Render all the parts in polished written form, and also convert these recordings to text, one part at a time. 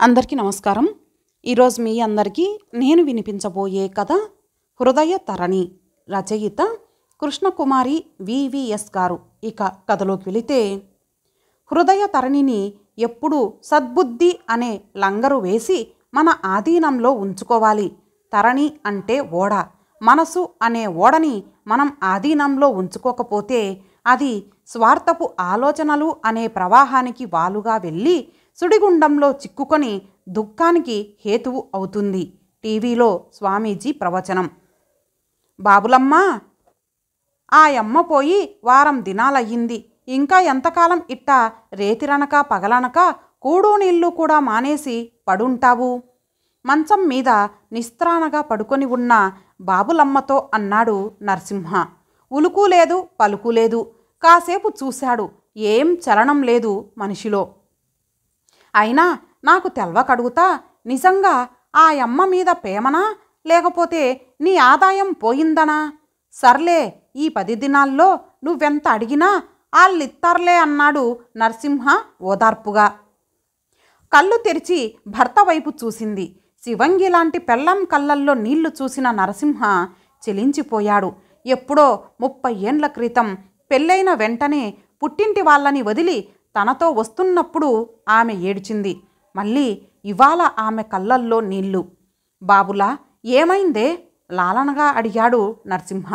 అందరికీ నమస్కారం. ఈరోజు మీ అందరికీ నేను వినిపించబోయే కథ హృదయ తరణి. రచయిత కృష్ణకుమారి వివిఎస్ గారు. ఇక కథలోకి వెళితే, హృదయ తరణిని ఎప్పుడూ సద్బుద్ధి అనే లంగరు వేసి మన ఆధీనంలో ఉంచుకోవాలి. తరణి అంటే ఓడ. మనసు అనే ఓడని మనం ఆధీనంలో ఉంచుకోకపోతే అది స్వార్థపు ఆలోచనలు అనే ప్రవాహానికి వాలుగా వెళ్ళి సుడిగుండంలో చిక్కుకొని దుఃఖానికి హేతువు అవుతుంది. టీవీలో స్వామీజీ ప్రవచనం. బాబులమ్మ, ఆ యమ్మ పోయి వారం దినాలయ్యింది. ఇంకా ఎంతకాలం ఇట్టా రేతిరనక పగలనక కూడు నీళ్లు కూడా మానేసి పడుంటావు? మంచం మీద నిస్త్రాణగా పడుకొని ఉన్న బాబులమ్మతో అన్నాడు నరసింహ. ఉలుకు లేదు, పలుకు లేదు. కాసేపు చూశాడు. ఏం చలనం లేదు మనిషిలో. అయినా నాకు తెల్వకడుగుతా, నిజంగా ఆ యమ్మ మీద ప్రేమనా, లేకపోతే నీ ఆదాయం పోయిందనా? సర్లే, ఈ 10 దినాల్లో నువ్వెంత అడిగినా ఆళ్ళిత్తార్లే అన్నాడు నరసింహ ఓదార్పుగా. కళ్ళు తెరిచి భర్త వైపు చూసింది. శివంగి లాంటి పెళ్ళం కళ్ళల్లో నీళ్లు చూసిన నరసింహ చెలించిపోయాడు. ఎప్పుడో 30 ఏండ్ల క్రితం పెళ్ళైన వెంటనే పుట్టింటి వాళ్ళని వదిలి తనతో వస్తున్నప్పుడు ఆమె ఏడ్చింది. మళ్ళీ ఇవాళ ఆమె కళ్ళల్లో నీళ్లు. బాబులా, ఏమైందే? లాలనగా అడిగాడు నరసింహ.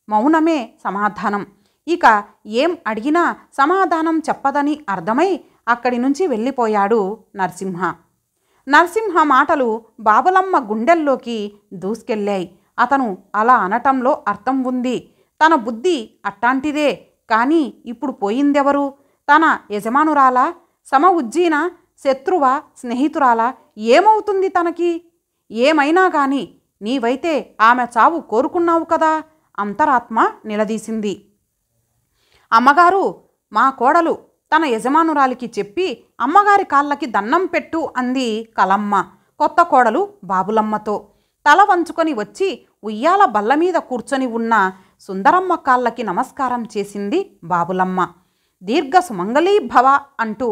మౌనమే సమాధానం. ఇక ఏం అడిగినా సమాధానం చెప్పదని అర్థమై అక్కడి నుంచి వెళ్ళిపోయాడు నరసింహ. నరసింహ మాటలు బాబులమ్మ గుండెల్లోకి దూసుకెళ్ళాయి. అతను అలా అనటంలో అర్థం ఉంది. తన బుద్ధి అట్టాంటిదే. కానీ ఇప్పుడు పోయిందెవరు? తన యజమానురాలా, సమ ఉజ్జీనా, శత్రువా, స్నేహితురాలా? ఏమవుతుంది తనకి? ఏమైనా గాని నీవైతే ఆమె చావు కోరుకున్నావు కదా? అంతరాత్మ నిలదీసింది. అమ్మగారు, మా కోడలు తన యజమానురాలికి చెప్పి అమ్మగారి కాళ్ళకి దన్నం పెట్టు అంది కలమ్మ కొత్త కోడలు బాబులమ్మతో. తల వంచుకొని వచ్చి ఉయ్యాల బల్లమీద కూర్చొని ఉన్న సుందరమ్మ కాళ్ళకి నమస్కారం చేసింది బాబులమ్మ. దీర్ఘ సుమంగళీ భవ అంటూ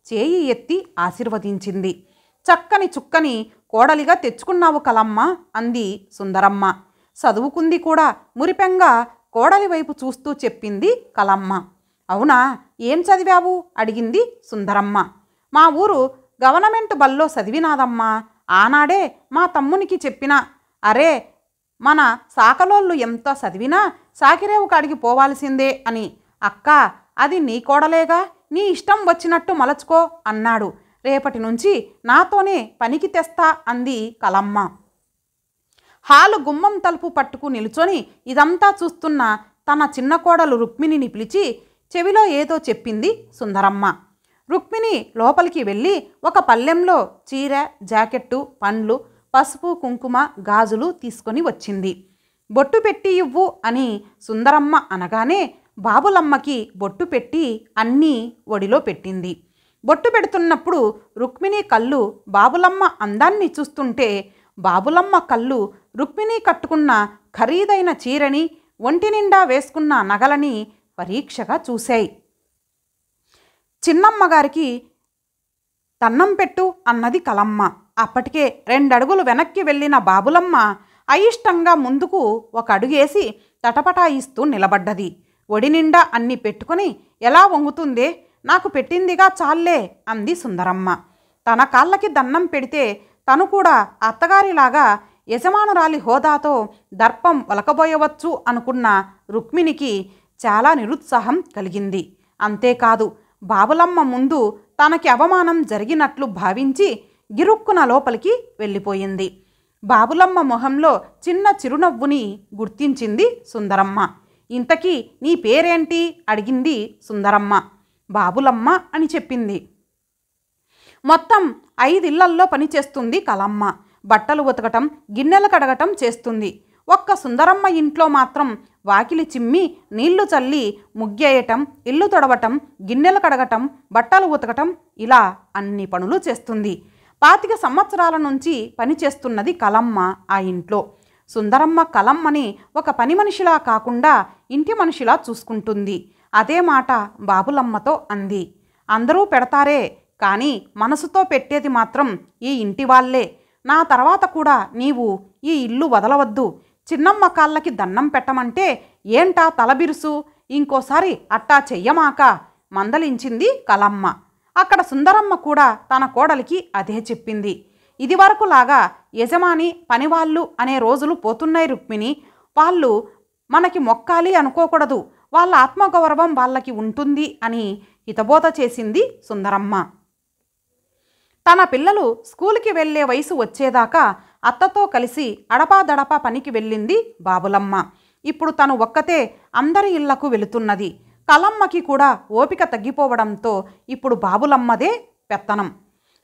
చేయి ఎత్తి ఆశీర్వదించింది. చక్కని చుక్కని కోడలిగా తెచ్చుకున్నావు కలమ్మ అంది సుందరమ్మ. చదువుకుంది కూడా మురిపెంగా కోడలి వైపు చూస్తూ చెప్పింది కలమ్మ. అవునా, ఏం చదివావు అడిగింది సుందరమ్మ. మా ఊరు గవర్నమెంట్ బల్లో చదివినాదమ్మా. ఆనాడే మా తమ్మునికి చెప్పిన, అరే మన సాకలోళ్ళు ఎంత చదివినా సాకిరేవు కాడికి పోవాల్సిందే అని. అక్క, అది నీ కోడలేగా, నీ ఇష్టం వచ్చినట్టు మలచుకో అన్నాడు. రేపటి నుంచి నాతోనే పనికి తెస్తా అంది కలమ్మ. హాలు గుమ్మం తలుపు పట్టుకు నిలుచొని ఇదంతా చూస్తున్న తన చిన్న కోడలు రుక్మిణిని పిలిచి చెవిలో ఏదో చెప్పింది సుందరమ్మ. రుక్మిణి లోపలికి వెళ్ళి ఒక పల్లెంలో చీర, జాకెట్టు, పండ్లు, పసుపు, కుంకుమ, గాజులు తీసుకొని వచ్చింది. బొట్టు పెట్టి ఇవ్వు అని సుందరమ్మ అనగానే బాబులమ్మకి బొట్టు పెట్టి అన్నీ ఒడిలో పెట్టింది. బొట్టు పెడుతున్నప్పుడు రుక్మిణి కళ్ళు బాబులమ్మ అందాన్ని చూస్తుంటే బాబులమ్మ కళ్ళు రుక్మిణి కట్టుకున్న ఖరీదైన చీరని, ఒంటి నిండా వేసుకున్న నగలని పరీక్షగా చూశాయి. చిన్నమ్మగారికి దన్నం పెట్టు అన్నది కలమ్మ. అప్పటికే 2 అడుగులు వెనక్కి వెళ్ళిన బాబులమ్మ అయిష్టంగా ముందుకు 1 అడుగేసి తటపటాయిస్తూ నిలబడ్డది. ఒడి నిండా అన్ని పెట్టుకుని ఎలా వంగుతుందే, నాకు పెట్టిందిగా చాల్లే అంది సుందరమ్మ. తన కాళ్ళకి దన్నం పెడితే తను కూడా అత్తగారిలాగా యజమానురాలి హోదాతో దర్పం ఒలకబోయవచ్చు అనుకున్న రుక్మిణికి చాలా నిరుత్సాహం కలిగింది. అంతేకాదు, బాబులమ్మ ముందు తనకి అవమానం జరిగినట్లు భావించి గిరుక్కున లోపలికి వెళ్ళిపోయింది. బాబులమ్మ మొహంలో చిన్న చిరునవ్వుని గుర్తించింది సుందరమ్మ. ఇంతకీ నీ పేరేంటి అడిగింది సుందరమ్మ. బాబులమ్మ అని చెప్పింది. మొత్తం 5 ఇళ్లల్లో పనిచేస్తుంది కలమ్మ. బట్టలు ఉతకటం, గిన్నెలు కడగటం చేస్తుంది. ఒక్క సుందరమ్మ ఇంట్లో మాత్రం వాకిలి చిమ్మి నీళ్లు చల్లి ముగ్గేయటం, ఇల్లు తొడవటం, గిన్నెలు కడగటం, బట్టలు ఉతకటం, ఇలా అన్ని పనులు చేస్తుంది. 25 సంవత్సరాల నుంచి పనిచేస్తున్నది కలమ్మ ఆ ఇంట్లో. సుందరమ్మ కలమ్మని ఒక పని మనిషిలా కాకుండా ఇంటి మనిషిలా చూసుకుంటుంది. అదే మాట బాబులమ్మతో అంది. అందరూ పెడతారే, కానీ మనసుతో పెట్టేది మాత్రం ఈ ఇంటి వాళ్ళే. నా తర్వాత కూడా నీవు ఈ ఇల్లు వదలవద్దు. చిన్నమ్మ కాళ్ళకి దండం పెట్టమంటే ఏంటా తలబిరుసు? ఇంకోసారి అట్టా చెయ్యమాక మందలించింది కలమ్మ. అక్కడ సుందరమ్మ కూడా తన కోడలికి అదే చెప్పింది. ఇదివరకులాగా యజమాని పనివాళ్ళు అనే రోజులు పోతున్నాయి రుక్మిణి. వాళ్ళు మనకి మొక్కాలి అనుకోకూడదు. వాళ్ళ ఆత్మగౌరవం వాళ్ళకి ఉంటుంది అని హితబోధ చేసింది సుందరమ్మ. తన పిల్లలు స్కూలుకి వెళ్లే వయసు వచ్చేదాకా అత్తతో కలిసి అడపాదడపా పనికి వెళ్ళింది బాబులమ్మ. ఇప్పుడు తను ఒక్కతే అందరి ఇళ్లకు వెళుతున్నది. కలమ్మకి కూడా ఓపిక తగ్గిపోవడంతో ఇప్పుడు బాబులమ్మదే పెత్తనం.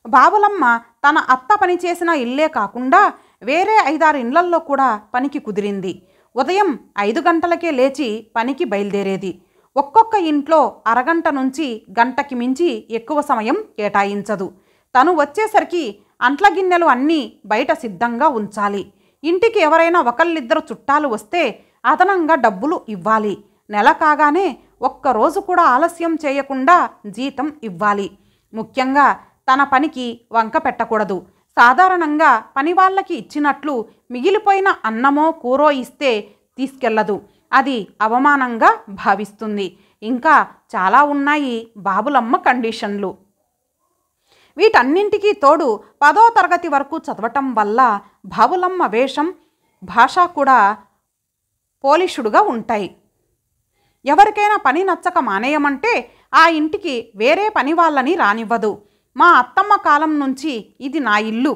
బాబులమ్మ తన అత్త పనిచేసిన ఇల్లే కాకుండా వేరే 5-6 ఇళ్లల్లో కూడా పనికి కుదిరింది. ఉదయం 5 గంటలకే లేచి పనికి బయలుదేరేది. ఒక్కొక్క ఇంట్లో అరగంట నుంచి గంటకి మించి ఎక్కువ సమయం కేటాయించదు. తను వచ్చేసరికి అంట్ల గిన్నెలు అన్నీ బయట సిద్ధంగా ఉంచాలి. ఇంటికి ఎవరైనా ఒకళ్ళిద్దరు చుట్టాలు వస్తే అదనంగా డబ్బులు ఇవ్వాలి. నెల కాగానే ఒక్కరోజు కూడా ఆలస్యం చేయకుండా జీతం ఇవ్వాలి. ముఖ్యంగా తన పనికి వంక పెట్టకూడదు. సాధారణంగా పని వాళ్ళకి ఇచ్చినట్లు మిగిలిపోయిన అన్నమో కూరో ఇస్తే తీసుకెళ్ళదు. అది అవమానంగా భావిస్తుంది. ఇంకా చాలా ఉన్నాయి బాబులమ్మ కండిషన్లు. వీటన్నింటికీ తోడు 10వ తరగతి వరకు చదవటం వల్ల బాబులమ్మ వేషం భాష కూడా పోలిషుడుగా ఉంటాయి. ఎవరికైనా పని నచ్చక మానేయమంటే ఆ ఇంటికి వేరే పని వాళ్ళని రానివ్వదు. మా అత్తమ్మ కాలం నుంచి ఇది నా ఇల్లు,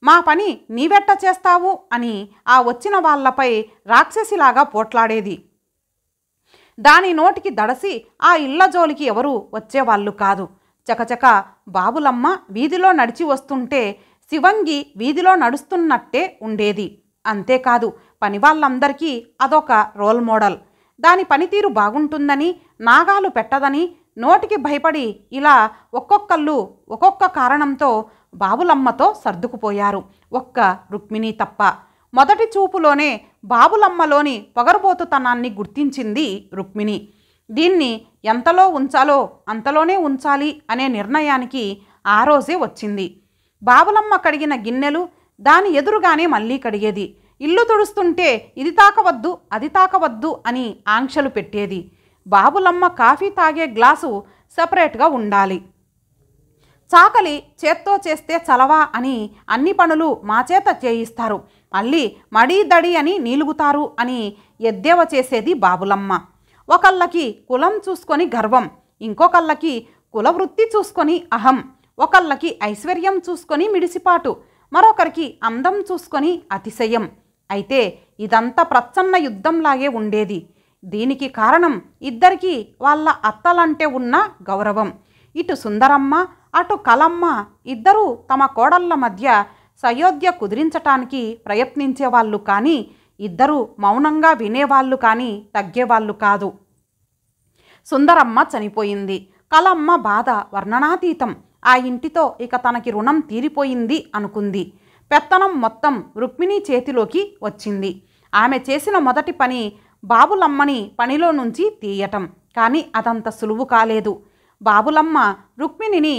మా పని నీవెట్ట చేస్తావు అని ఆ వచ్చిన వాళ్లపై రాక్షసిలాగా పోట్లాడేది. దాని నోటికి దడసి ఆ ఇళ్ల జోలికి ఎవరూ వచ్చేవాళ్ళు కాదు. చకచక బాబులమ్మ వీధిలో నడిచి వస్తుంటే శివంగి వీధిలో నడుస్తున్నట్టే ఉండేది. అంతేకాదు పని వాళ్ళందరికీ అదొక రోల్ మోడల్. దాని పనితీరు బాగుంటుందని, నాగాలు పెట్టదని, నోటికి భయపడి ఇలా ఒక్కొక్కళ్ళు ఒక్కొక్క కారణంతో బాబులమ్మతో సర్దుకుపోయారు. ఒక్క రుక్మిణి తప్ప. మొదటి చూపులోనే బాబులమ్మలోని పొగరుబోతుతనాన్ని గుర్తించింది రుక్మిణి. దీన్ని ఎంతలో ఉంచాలో అంతలోనే ఉంచాలి అనే నిర్ణయానికి ఆ రోజే వచ్చింది. బాబులమ్మ కడిగిన గిన్నెలు దాని ఎదురుగానే మళ్ళీ కడిగేది. ఇల్లు తుడుస్తుంటే ఇది తాకవద్దు అది తాకవద్దు అని ఆంక్షలు పెట్టేది. బాబులమ్మ కాఫీ తాగే గ్లాసు సపరేట్గా ఉండాలి. చాకలి చేత్తో చేస్తే చలవా అని అన్ని పనులు మా చేత చేయిస్తారు, మళ్ళీ మడీ దడి అని నీలుగుతారు అని ఎద్దేవ చేసేది బాబులమ్మ. ఒకళ్ళకి కులం చూసుకొని గర్వం, ఇంకొకళ్ళకి కులవృత్తి చూసుకొని అహం, ఒకళ్ళకి ఐశ్వర్యం చూసుకొని మిడిసిపాటు, మరొకరికి అందం చూసుకొని అతిశయం. అయితే ఇదంతా ప్రచ్ఛన్న యుద్ధంలాగే ఉండేది. దీనికి కారణం ఇద్దరికీ వాళ్ళ అత్తలంటే ఉన్న గౌరవం. ఇటు సుందరమ్మ అటు కలమ్మ ఇద్దరూ తమ కోడళ్ల మధ్య సయోధ్య కుదిరించటానికి ప్రయత్నించేవాళ్ళు కానీ ఇద్దరూ మౌనంగా వినేవాళ్ళు కానీ తగ్గేవాళ్ళు కాదు. సుందరమ్మ చనిపోయింది. కలమ్మ బాధ వర్ణనాతీతం. ఆ ఇంటితో ఇక తనకి రుణం తీరిపోయింది అనుకుంది. పెత్తనం మొత్తం రుక్మిణి చేతిలోకి వచ్చింది. ఆమె చేసిన మొదటి పని బాబులమ్మని పనిలో నుంచి తీయటం. కానీ అదంత సులువు కాలేదు. బాబులమ్మ రుక్మిణిని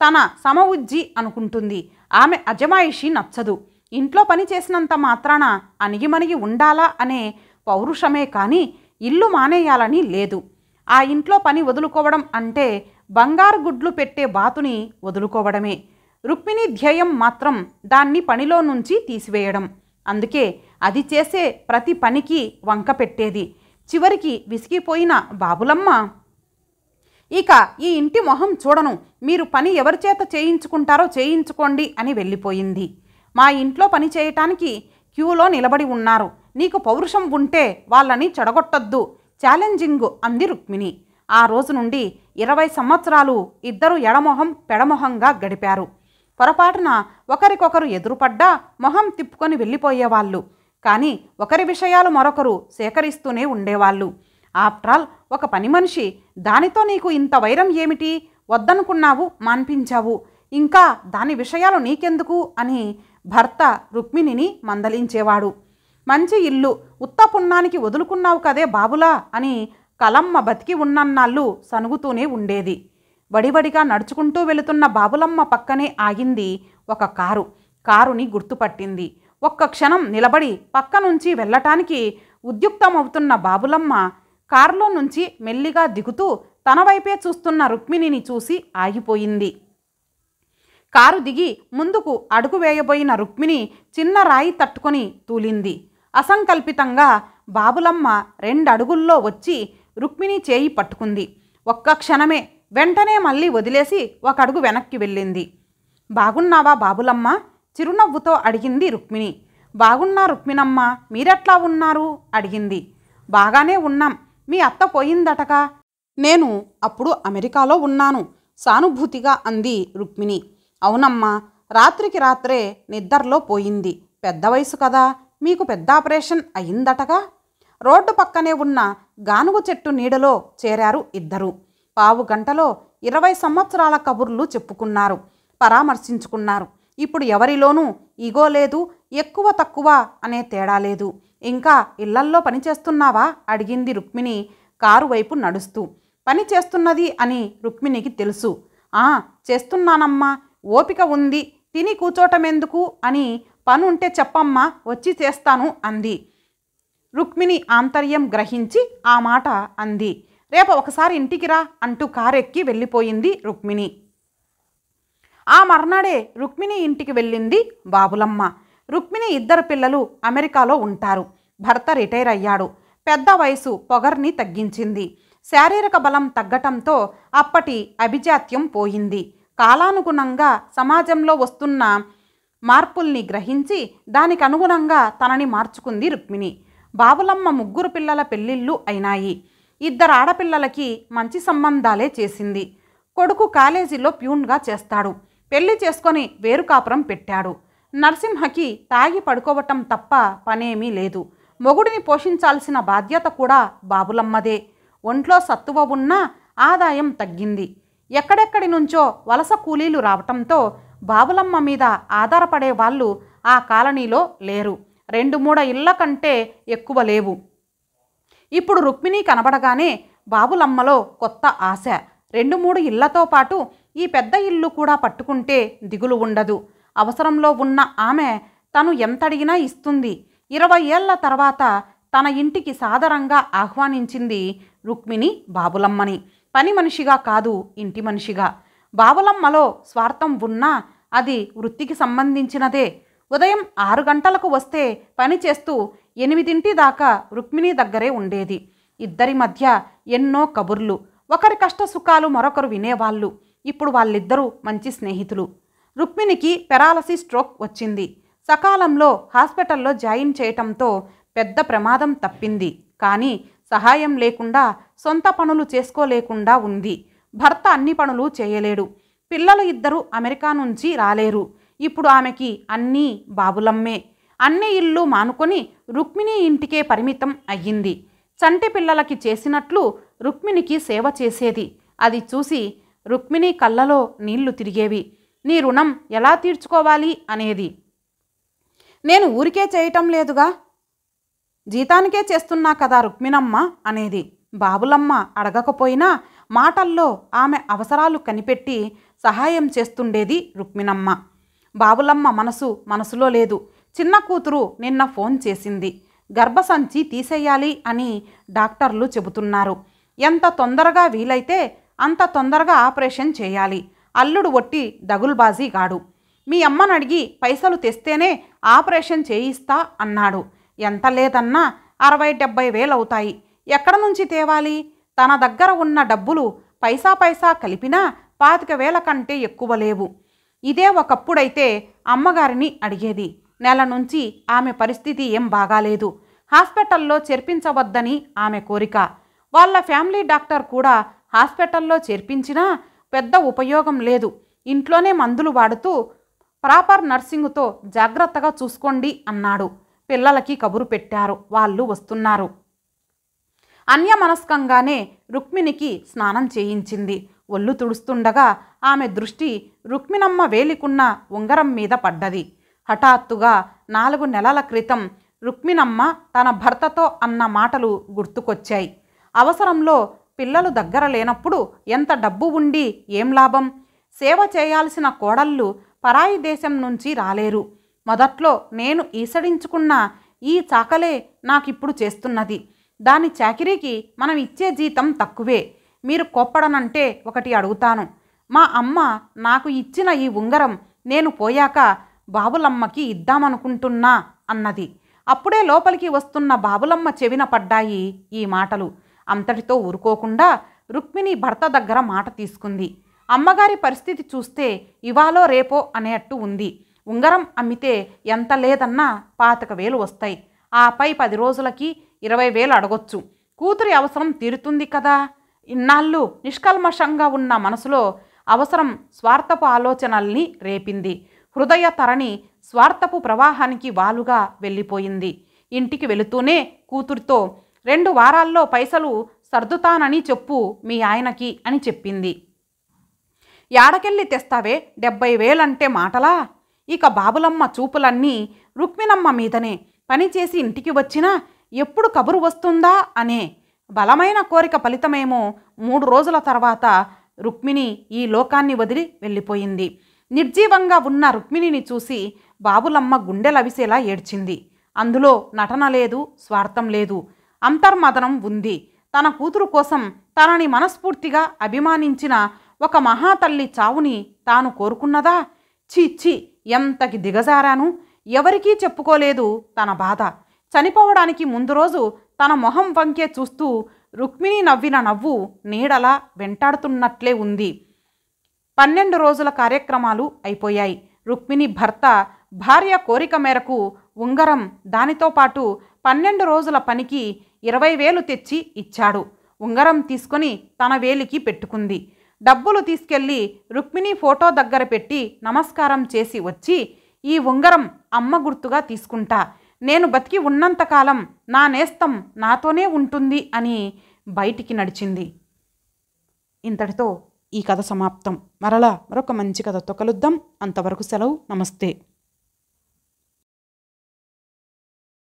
తన సమవుజ్జి అనుకుంటుంది. ఆమె అజమాయిషి నచ్చదు. ఇంట్లో పని చేసినంత మాత్రాన అణిగిమణిగి ఉండాలా అనే పౌరుషమే కానీ ఇల్లు మానేయాలని లేదు. ఆ ఇంట్లో పని వదులుకోవడం అంటే బంగారు గుడ్లు పెట్టే బాతుని వదులుకోవడమే. రుక్మిణి ధ్యేయం మాత్రం దాన్ని పనిలో నుంచి తీసివేయడం. అందుకే అది చేసే ప్రతి పనికి వంక పెట్టేది. చివరికి విసిగిపోయిన బాబులమ్మ ఇక ఈ ఇంటి మొహం చూడను, మీరు పని ఎవరి చేత చేయించుకుంటారో చేయించుకోండి అని వెళ్ళిపోయింది. మా ఇంట్లో పని చేయటానికి క్యూలో నిలబడి ఉన్నారు, నీకు పౌరుషం ఉంటే వాళ్ళని చెడగొట్టొద్దు ఛాలెంజింగ్ అంది రుక్మిణి. ఆ రోజు నుండి 20 సంవత్సరాలు ఇద్దరు ఎడమొహం పెడమొహంగా గడిపారు. పొరపాటున ఒకరికొకరు ఎదురుపడ్డా మొహం తిప్పుకొని వెళ్ళిపోయేవాళ్ళు. కానీ ఒకరి విషయాలు మరొకరు సేకరిస్తూనే ఉండేవాళ్ళు. ఆఫ్టరాల్ ఒక పని మనిషి, దానితో నీకు ఇంత వైరం ఏమిటి, వద్దనుకున్నావు మాన్పించావు, ఇంకా దాని విషయాలు నీకెందుకు అని భర్త రుక్మిణిని మందలించేవాడు. మంచి ఇల్లు ఉత్త పుణ్యానికి వదులుకున్నావు కదే బాబులా అని కలమ్మ బతికి ఉన్నన్నాళ్ళు సనుగుతూనే ఉండేది. వడివడిగా నడుచుకుంటూ వెళుతున్న బాబులమ్మ పక్కనే ఆగింది ఒక కారు. కారుని గుర్తుపట్టింది. ఒక్క క్షణం నిలబడి పక్క నుంచి వెళ్ళటానికి ఉద్యుక్తమవుతున్న బాబులమ్మ కారులో నుంచి మెల్లిగా దిగుతూ తన వైపే చూస్తున్న రుక్మిణిని చూసి ఆగిపోయింది. కారు దిగి ముందుకు అడుగు వేయబోయిన రుక్మిణి చిన్న రాయి తట్టుకొని తూలింది. అసంకల్పితంగా బాబులమ్మ 2 అడుగుల్లో వచ్చి రుక్మిణి చేయి పట్టుకుంది. ఒక్క క్షణమే, వెంటనే మళ్ళీ వదిలేసి 1 అడుగు వెనక్కి వెళ్ళింది. బాగున్నావా బాబులమ్మ? చిరునవ్వుతో అడిగింది రుక్మిణి. బాగున్నా రుక్మిణమ్మ, మీరెట్లా ఉన్నారు? అడిగింది. బాగానే ఉన్నాం. మీ అత్త పోయిందటగా. నేను అప్పుడు అమెరికాలో ఉన్నాను సానుభూతిగా అంది రుక్మిణి. అవునమ్మా, రాత్రికి రాత్రే నిద్రలో పోయింది. పెద్ద వయసు కదా, మీకు పెద్ద ఆపరేషన్ అయిందటగా. రోడ్డు పక్కనే ఉన్న గానుగు చెట్టు నీడలో చేరారు ఇద్దరు. పావు గంటలో 20 సంవత్సరాల కబుర్లు చెప్పుకున్నారు, పరామర్శించుకున్నారు. ఇప్పుడు ఎవరిలోనూ ఈగో లేదు, ఎక్కువ తక్కువ అనే తేడా లేదు. ఇంకా ఇళ్లల్లో పనిచేస్తున్నావా? అడిగింది రుక్మిణి కారు వైపు నడుస్తూ. పని చేస్తున్నది అని రుక్మిణికి తెలుసు. చేస్తున్నానమ్మా, ఓపిక ఉంది, తిని కూచోటమెందుకు అని పనుంటే చెప్పమ్మా, వచ్చి చేస్తాను అంది. రుక్మిణి ఆంతర్యం గ్రహించి ఆ మాట అంది. రేపు ఒకసారి ఇంటికి రా అంటూ కారెక్కి వెళ్ళిపోయింది రుక్మిణి. ఆ మర్నాడే రుక్మిణి ఇంటికి వెళ్ళింది బాబులమ్మ. రుక్మిణి 2 పిల్లలు అమెరికాలో ఉంటారు. భర్త రిటైర్ అయ్యాడు. పెద్ద వయసు పొగర్ని తగ్గించింది. శారీరక బలం తగ్గటంతో అప్పటి అభిజాత్యం పోయింది. కాలానుగుణంగా సమాజంలో వస్తున్న మార్పుల్ని గ్రహించి దానికి అనుగుణంగా తనని మార్చుకుంది రుక్మిణి. బాబులమ్మ 3 పిల్లల పెళ్ళిళ్ళు అయినాయి. 2 ఆడపిల్లలకి మంచి సంబంధాలే చేసింది. కొడుకు కాలేజీలో ప్యూన్గా చేస్తాడు. పెళ్లి చేసుకొని వేరు కాపురం పెట్టాడు. నరసింహకి తాగి పడుకోవటం తప్ప పనేమీ లేదు. మొగుడిని పోషించాల్సిన బాధ్యత కూడా బాబులమ్మదే. ఒంట్లో సత్తువ ఉన్నా ఆదాయం తగ్గింది. ఎక్కడెక్కడి నుంచో వలస కూలీలు రావటంతో బాబులమ్మ మీద ఆధారపడే వాళ్ళు ఆ కాలనీలో లేరు. 2-3 ఇళ్ల కంటే ఎక్కువ లేవు. ఇప్పుడు రుక్మిణి కనబడగానే బాబులమ్మలో కొత్త ఆశ. 2-3 ఇళ్లతో పాటు ఈ పెద్ద ఇల్లు కూడా పట్టుకుంటే దిగులు ఉండదు. అవసరంలో ఉన్న ఆమె తను ఎంతడిగినా ఇస్తుంది. 20 ఏళ్ల తర్వాత తన ఇంటికి సాదరంగా ఆహ్వానించింది రుక్మిణి బాబులమ్మని. పని మనిషిగా కాదు, ఇంటి మనిషిగా. బాబులమ్మలో స్వార్థం ఉన్నా అది వృత్తికి సంబంధించినదే. ఉదయం 6 గంటలకు వస్తే పని చేస్తూ 8 దాకా రుక్మిణి దగ్గరే ఉండేది. ఇద్దరి మధ్య ఎన్నో కబుర్లు. ఒకరి కష్ట సుఖాలు మరొకరు వినేవాళ్ళు. ఇప్పుడు వాళ్ళిద్దరూ మంచి స్నేహితులు. రుక్మిణికి పెరాలసిస్ స్ట్రోక్ వచ్చింది. సకాలంలో హాస్పిటల్లో జాయిన్ చేయటంతో పెద్ద ప్రమాదం తప్పింది. కానీ సహాయం లేకుండా సొంత పనులు చేసుకోలేకుండా ఉంది. భర్త అన్ని పనులు చేయలేడు. పిల్లలు 2 అమెరికా నుంచి రాలేరు. ఇప్పుడు ఆమెకి అన్నీ బాబులమ్మే. అన్ని ఇల్లు మానుకొని రుక్మిణి ఇంటికే పరిమితం అయ్యింది. చంటి పిల్లలకి చేసినట్లు రుక్మిణికి సేవ చేసేది. అది చూసి రుక్మిణి కళ్ళలో నీళ్లు తిరిగేవి. నీ రుణం ఎలా తీర్చుకోవాలి అనేది. నేను ఊరికే చేయటం లేదుగా, జీతానికే చేస్తున్నా కదా రుక్మిణమ్మ అనేది. బాబులమ్మ అడగకపోయినా మాటల్లో ఆమె అవసరాలు కనిపెట్టి సహాయం చేస్తుండేది రుక్మిణమ్మ. బాబులమ్మ మనసులో లేదు. చిన్న కూతురు నిన్న ఫోన్ చేసింది. గర్భసంచి తీసేయాలి అని డాక్టర్లు చెబుతున్నారు. ఎంత తొందరగా వీలైతే అంత తొందరగా ఆపరేషన్ చేయాలి. అల్లుడు ఒట్టి దగుల్బాజీ గాడు. మీ అమ్మను అడిగి పైసలు తెస్తేనే ఆపరేషన్ చేయిస్తా అన్నాడు. ఎంత లేదన్నా 60-70 వేలు అవుతాయి. ఎక్కడ నుంచి తేవాలి? తన దగ్గర ఉన్న డబ్బులు పైసా కలిపినా 25,000 కంటే ఎక్కువ లేవు. ఇదే ఒకప్పుడైతే అమ్మగారిని అడిగేది. నెల నుంచి ఆమె పరిస్థితి ఏం బాగాలేదు. హాస్పిటల్లో చేర్పించవద్దని ఆమె కోరిక. వాళ్ళ ఫ్యామిలీ డాక్టర్ కూడా హాస్పిటల్లో చేర్పించినా పెద్ద ఉపయోగం లేదు. ఇంట్లోనే మందులు వాడుతూ ప్రాపర్ నర్సింగుతో జాగ్రత్తగా చూసుకోండి అన్నాడు. పిల్లలకి కబురు పెట్టారు. వాళ్ళు వస్తున్నారు. అన్యమనస్కంగానే రుక్మిణికి స్నానం చేయించింది. ఒళ్ళు తుడుస్తుండగా ఆమె దృష్టి రుక్మిణమ్మ వేలికున్న ఉంగరం మీద పడ్డది. హఠాత్తుగా 4 నెలల క్రితం రుక్మిణమ్మ తన భర్తతో అన్న మాటలు గుర్తుకొచ్చాయి. అవసరంలో పిల్లలు దగ్గర లేనప్పుడు ఎంత డబ్బు ఉండి ఏం లాభం? సేవ చేయాల్సిన కోడళ్ళు పరాయి దేశం నుంచి రాలేరు. మొదట్లో నేను ఈసడించుకున్న ఈ చాకలే నాకిప్పుడు చేస్తున్నది. దాని చాకిరీకి మనం ఇచ్చే జీతం తక్కువే. మీరు కోప్పడనంటే ఒకటి అడుగుతాను. మా అమ్మ నాకు ఇచ్చిన ఈ ఉంగరం నేను పోయాక బాబులమ్మకి ఇద్దామనుకుంటున్నా అన్నది. అప్పుడే లోపలికి వస్తున్న బాబులమ్మ చెవిన పడ్డాయి ఈ మాటలు. అంతటితో ఊరుకోకుండా రుక్మిణి భర్త దగ్గర మాట తీసుకుంది. అమ్మగారి పరిస్థితి చూస్తే ఇవాళో రేపో అనేట్టు ఉంది. ఉంగరం అమ్మితే ఎంత లేదన్నా 25,000 వస్తాయి. ఆపై 10 రోజులకి 20,000 అడగొచ్చు. కూతురి అవసరం తీరుతుంది కదా. ఇన్నాళ్ళు నిష్కల్మషంగా ఉన్న మనసులో అవసరం స్వార్థపు ఆలోచనల్ని రేపింది. హృదయ తరణి స్వార్థపు ప్రవాహానికి వాలుగా వెళ్ళిపోయింది. ఇంటికి వెళుతూనే కూతురితో 2 వారాల్లో పైసలు సర్దుతానని చెప్పు మీ ఆయనకి అని చెప్పింది. యాడకెళ్ళి తెస్తావే 70,000 అంటే మాటలా? ఇక బాబులమ్మ చూపులన్నీ రుక్మిణమ్మ మీదనే. పనిచేసి ఇంటికి వచ్చినా ఎప్పుడు కబురు వస్తుందా అనే బలమైన కోరిక ఫలితమేమో 3 రోజుల తర్వాత రుక్మిణి ఈ లోకాన్ని వదిలి వెళ్ళిపోయింది. నిర్జీవంగా ఉన్న రుక్మిణిని చూసి బాబులమ్మ గుండెలవిసేలా ఏడ్చింది. అందులో నటన లేదు, స్వార్థం లేదు, అంతర్మదనం ఉంది. తన కూతురు కోసం తనని మనస్ఫూర్తిగా అభిమానించిన ఒక మహాతల్లి చావుని తాను కోరుకున్నదా? ఛీ, ఎంతకి దిగజారాను. ఎవరికీ చెప్పుకోలేదు తన బాధ. చనిపోవడానికి ముందు రోజు తన మొహం వంకే చూస్తూ రుక్మిణి నవ్విన నవ్వు నీడలా వెంటాడుతున్నట్లే ఉంది. 12 రోజుల కార్యక్రమాలు అయిపోయాయి. రుక్మిణి భర్త భార్య కోరిక మేరకు ఉంగరం దానితో పాటు 12 రోజుల పనికి 20,000 తెచ్చి ఇచ్చాడు. ఉంగరం తీసుకొని తన వేలికి పెట్టుకుంది. డబ్బులు తీసుకెళ్ళి రుక్మిణి ఫోటో దగ్గర పెట్టి నమస్కారం చేసి వచ్చి, ఈ ఉంగరం అమ్మ గుర్తుగా తీసుకుంటా. నేను బతికి ఉన్నంతకాలం నా నేస్తం నాతోనే ఉంటుంది అని బయటికి నడిచింది. ఇంతటితో ఈ కథ సమాప్తం. మరలా మరొక మంచి కథతో కలుద్దాం. అంతవరకు సెలవు. నమస్తే.